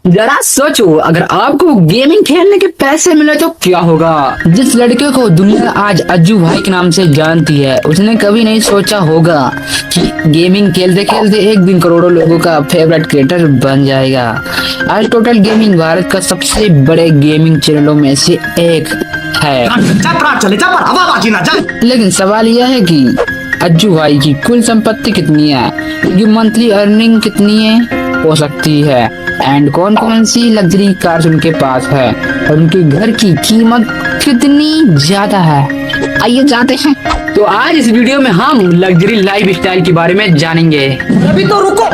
जरा सोचो, अगर आपको गेमिंग खेलने के पैसे मिले तो क्या होगा। जिस लड़के को दुनिया आज अज्जू भाई के नाम से जानती है, उसने कभी नहीं सोचा होगा कि गेमिंग खेलते खेलते एक दिन करोड़ों लोगों का फेवरेट क्रिएटर बन जाएगा। आज टोटल गेमिंग भारत का सबसे बड़े गेमिंग चैनलों में से एक है। लेकिन सवाल यह है कि अज्जू भाई की कुल संपत्ति कितनी है, उनकी मंथली अर्निंग कितनी हो सकती है, एंड कौन कौन सी लग्जरी कार्स उनके पास है, और उनके घर की कीमत कितनी ज्यादा है। आइए जानते हैं। तो आज इस वीडियो में हम लग्जरी लाइफ स्टाइल के बारे में जानेंगे। अभी तो रुको,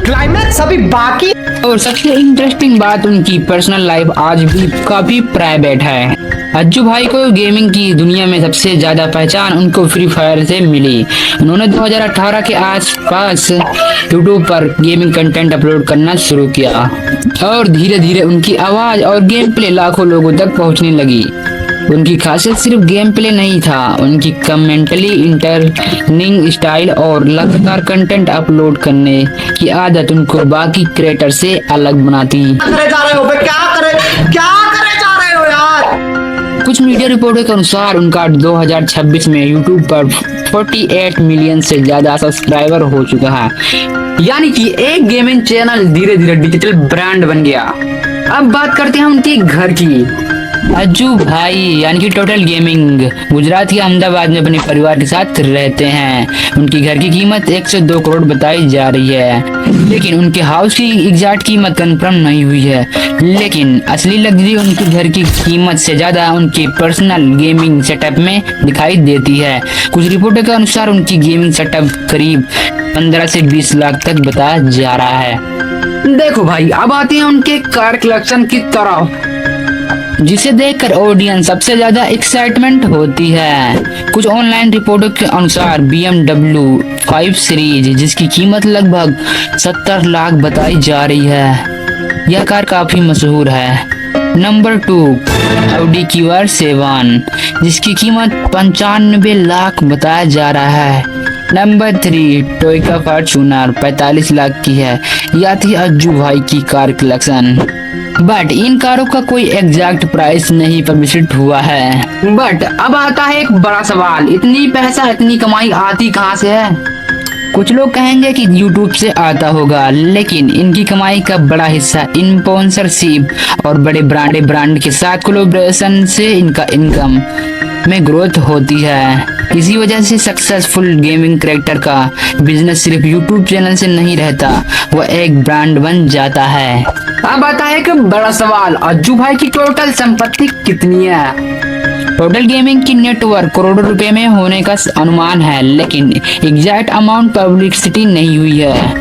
क्लाइमैक्स अभी बाकी। और सबसे इंटरेस्टिंग बात, उनकी पर्सनल लाइफ आज भी काफी प्राइवेट है। अज्जू भाई को गेमिंग की दुनिया में सबसे ज्यादा पहचान उनको फ्री फायर से मिली। उन्होंने 2018 के आसपास यूट्यूब पर गेमिंग कंटेंट अपलोड करना शुरू किया और धीरे धीरे उनकी आवाज और गेम प्ले लाखों लोगों तक पहुंचने लगी। उनकी खासियत सिर्फ गेम प्ले नहीं था, उनकी कमेंटली इंटरटेनिंग स्टाइल और लगातार कंटेंट अपलोड करने की आदत उनको बाकी क्रिएटर से अलग बनाती। क्या करे जा रहे हो यार। कुछ मीडिया रिपोर्टों के अनुसार उनका 2026 में यूट्यूब पर 48 मिलियन से ज्यादा सब्सक्राइबर हो चुका है, यानी कि एक गेमिंग चैनल धीरे धीरे डिजिटल ब्रांड बन गया। अब बात करते हैं उनके घर की। अज्जू भाई यानी कि टोटल गेमिंग गुजरात के अहमदाबाद में अपने परिवार के साथ रहते हैं। उनकी घर की कीमत 102 करोड़ बताई जा रही है, लेकिन उनके हाउस की एग्जैक्ट कीमत कंफर्म नहीं हुई है। लेकिन असली लग्जरी उनके घर की कीमत से ज्यादा उनके पर्सनल गेमिंग सेटअप में दिखाई देती है। कुछ रिपोर्टों के अनुसार उनकी गेमिंग सेटअप करीब 15 से 20 लाख तक बताया जा रहा है। देखो भाई, अब आते हैं उनके कार कलेक्शन की तरफ, जिसे देखकर ऑडियंस सबसे ज्यादा एक्साइटमेंट होती है। कुछ ऑनलाइन रिपोर्टों के अनुसार BMW 5 सीरीज, जिसकी कीमत लगभग 70 लाख बताई जा रही है, यह कार काफी मशहूर है। नंबर 2 Audi QR7, जिसकी कीमत 95 लाख बताया जा रहा है। नंबर 3 टोयोटा फॉर्च्यूनर 45 लाख की है। यह थी अज्जू भाई की कार कलेक्शन, बट इन कारों का कोई एग्जैक्ट प्राइस नहीं पब्लिशिट हुआ है। बट अब आता है एक बड़ा सवाल, इतनी पैसा इतनी कमाई आती कहाँ से है। कुछ लोग कहेंगे कि YouTube से आता होगा, लेकिन इनकी कमाई का बड़ा हिस्सा स्पॉन्सरशिप और बड़े ब्रांड के साथ कोलैबोरेशन से इनका इनकम में ग्रोथ होती है। इसी वजह से सक्सेसफुल गेमिंग क्रिएटर का बिजनेस सिर्फ यूट्यूब चैनल से नहीं रहता, वह एक ब्रांड बन जाता है। अब आता है एक बड़ा सवाल, अज्जू भाई की टोटल संपत्ति कितनी है। टोटल गेमिंग की नेटवर्क करोड़ों रुपए में होने का अनुमान है, लेकिन एग्जैक्ट अमाउंट पब्लिसिटी नहीं हुई है।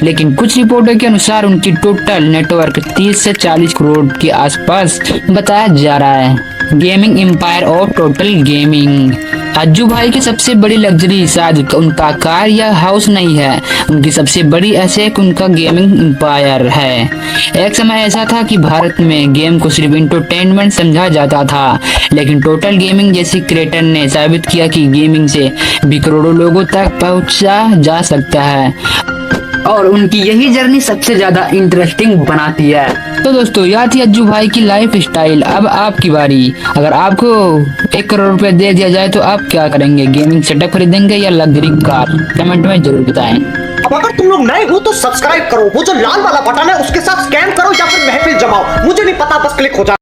लेकिन कुछ रिपोर्टों के अनुसार उनकी टोटल नेटवर्क 30 से 40 करोड़ के आसपास बताया जा रहा है। गेमिंग एम्पायर और टोटल गेमिंग, अज्जू भाई की सबसे बड़ी लग्जरी शायद उनका कार या हाउस नहीं है, उनकी सबसे बड़ी एसेट उनका गेमिंग एम्पायर है। एक समय ऐसा था कि भारत में गेम को सिर्फ एंटरटेनमेंट समझा जाता था, लेकिन टोटल गेमिंग जैसे क्रिएटर ने साबित किया कि गेमिंग से भी करोड़ों लोगों तक पहुंचा जा सकता है, और उनकी यही जर्नी सबसे ज्यादा इंटरेस्टिंग बनाती है। तो दोस्तों, यह थी अज्जू भाई की लाइफ स्टाइल। अब आपकी बारी। अगर आपको 1 करोड़ रुपए दे दिया जाए तो आप क्या करेंगे, गेमिंग सेटअप खरीदेंगे या लग्जरी कार? कमेंट में जरूर बताएं। अब अगर तुम लोग नए हो तो सब्सक्राइब करो, वो जो लाल वाला बटन है उसके साथ स्कैम करो या फिर महफिल जमाओ, मुझे नहीं पता, बस क्लिक हो जाए।